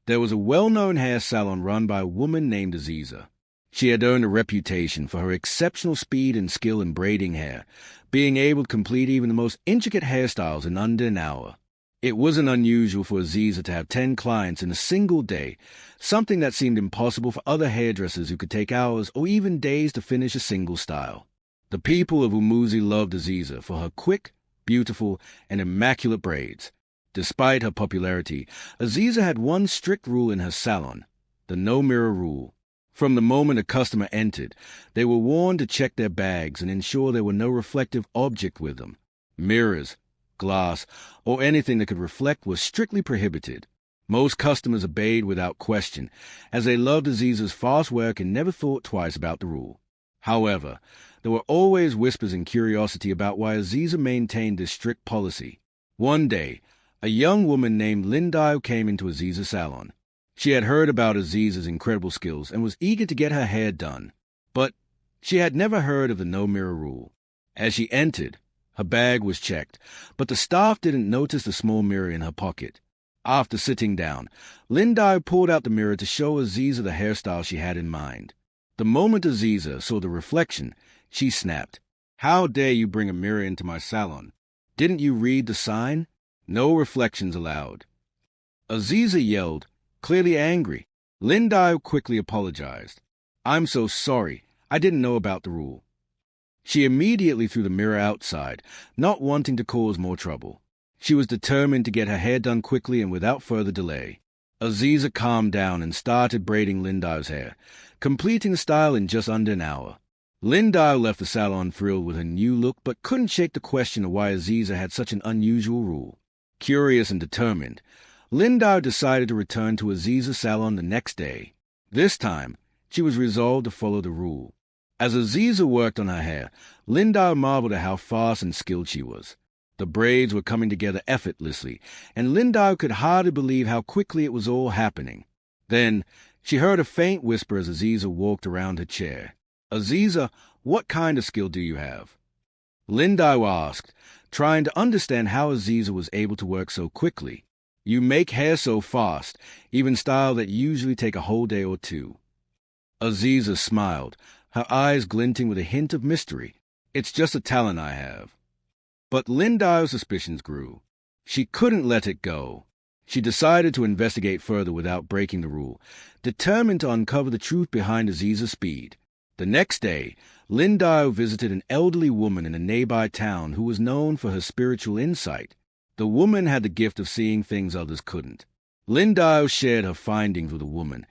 There was a well-known hair salon run by a woman named Aziza. She had earned a reputation for her exceptional speed and skill in braiding hair, being able to complete even the most intricate hairstyles in under an hour. It wasn't unusual for Aziza to have 10 clients in a single day, something that seemed impossible for other hairdressers who could take hours or even days to finish a single style. The people of Umuzi loved Aziza for her quick, beautiful, and immaculate braids. Despite her popularity, Aziza had one strict rule in her salon, the no-mirror rule. From the moment a customer entered, they were warned to check their bags and ensure there were no reflective object with them. Mirrors, glass, or anything that could reflect was strictly prohibited. Most customers obeyed without question, as they loved Aziza's fast work and never thought twice about the rule. However, there were always whispers and curiosity about why Aziza maintained this strict policy. One day, a young woman named Linda came into Aziza's salon. She had heard about Aziza's incredible skills and was eager to get her hair done, but she had never heard of the no-mirror rule. As she entered, her bag was checked, but the staff didn't notice the small mirror in her pocket. After sitting down, Linda pulled out the mirror to show Aziza the hairstyle she had in mind. The moment Aziza saw the reflection, she snapped, "How dare you bring a mirror into my salon? Didn't you read the sign? No reflections allowed." Aziza yelled, clearly angry. Linda quickly apologized. "I'm so sorry. I didn't know about the rule." She immediately threw the mirror outside, not wanting to cause more trouble. She was determined to get her hair done quickly and without further delay. Aziza calmed down and started braiding Linda's hair, completing the style in just under an hour. Linda left the salon thrilled with her new look but couldn't shake the question of why Aziza had such an unusual rule. Curious and determined, Linda decided to return to Aziza's salon the next day. This time, she was resolved to follow the rule. As Aziza worked on her hair, Linda marveled at how fast and skilled she was. The braids were coming together effortlessly, and Linda could hardly believe how quickly it was all happening. Then, she heard a faint whisper as Aziza walked around her chair. "Aziza, what kind of skill do you have?" Linda asked, trying to understand how Aziza was able to work so quickly. "You make hair so fast, even style that usually take a whole day or two." Aziza smiled, her eyes glinting with a hint of mystery. "It's just a talent I have." But Linda's suspicions grew. She couldn't let it go. She decided to investigate further without breaking the rule, determined to uncover the truth behind Aziza's speed. The next day, Linda visited an elderly woman in a nearby town who was known for her spiritual insight. The woman had the gift of seeing things others couldn't. Linda shared her findings with the woman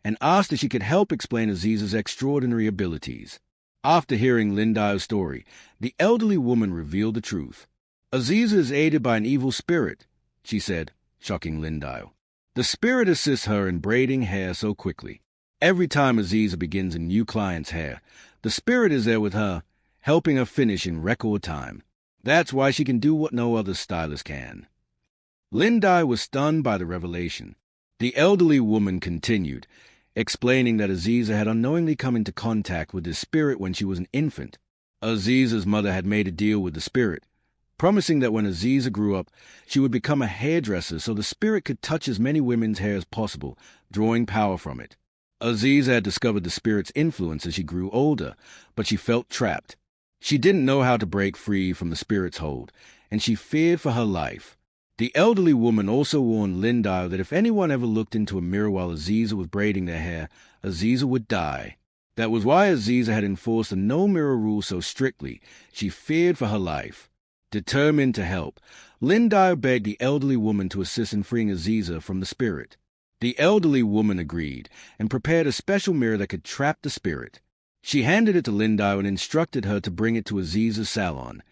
and asked if she could help explain Aziza's extraordinary abilities. After hearing Linda's story, the elderly woman revealed the truth. "Aziza is aided by an evil spirit," she said, shocking Linda. "The spirit assists her in braiding hair so quickly. Every time Aziza begins a new client's hair, the spirit is there with her, helping her finish in record time. That's why she can do what no other stylist can." Linda was stunned by the revelation. The elderly woman continued, explaining that Aziza had unknowingly come into contact with this spirit when she was an infant. Aziza's mother had made a deal with the spirit, promising that when Aziza grew up, she would become a hairdresser so the spirit could touch as many women's hair as possible, drawing power from it. Aziza had discovered the spirit's influence as she grew older, but she felt trapped. She didn't know how to break free from the spirit's hold, and she feared for her life. The elderly woman also warned Linda that if anyone ever looked into a mirror while Aziza was braiding their hair, Aziza would die. That was why Aziza had enforced the no-mirror rule so strictly. She feared for her life. Determined to help, Linda begged the elderly woman to assist in freeing Aziza from the spirit. The elderly woman agreed and prepared a special mirror that could trap the spirit. She handed it to Linda and instructed her to bring it to Aziza's salon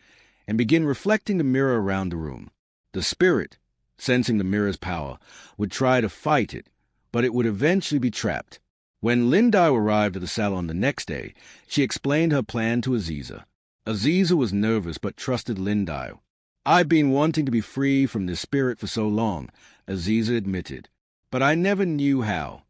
and begin reflecting the mirror around the room. The spirit, sensing the mirror's power, would try to fight it, but it would eventually be trapped. When Linda arrived at the salon the next day, she explained her plan to Aziza. Aziza was nervous but trusted Linda. "I've been wanting to be free from this spirit for so long," Aziza admitted, "but I never knew how."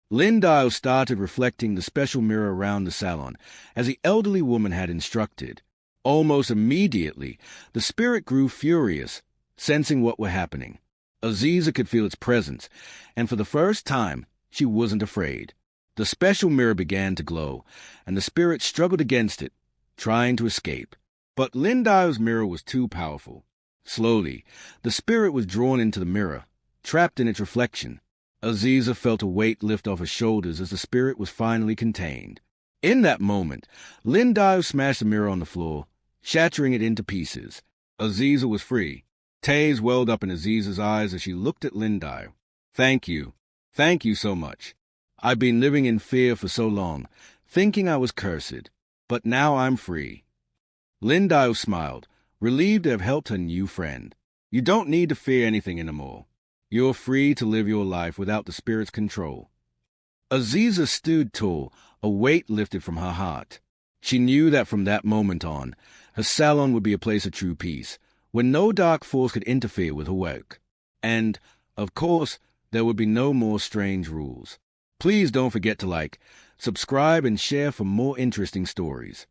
Linda started reflecting the special mirror around the salon, as the elderly woman had instructed. Almost immediately, the spirit grew furious, sensing what was happening. Aziza could feel its presence, and for the first time, she wasn't afraid. The special mirror began to glow, and the spirit struggled against it, trying to escape. But Lindial's mirror was too powerful. Slowly, the spirit was drawn into the mirror, trapped in its reflection. Aziza felt a weight lift off her shoulders as the spirit was finally contained. In that moment, Lindial smashed the mirror on the floor, shattering it into pieces. Aziza was free. Tears welled up in Aziza's eyes as she looked at Lindial. Thank you. Thank you so much. I've been living in fear for so long, thinking I was cursed. But now I'm free. Lindial smiled, relieved to have helped her new friend. You don't need to fear anything anymore. You're free to live your life without the spirit's control. Aziza stood tall, a weight lifted from her heart. She knew that from that moment on, her salon would be a place of true peace, where no dark force could interfere with her work. And, of course, there would be no more strange rules. Please don't forget to like, subscribe, and share for more interesting stories.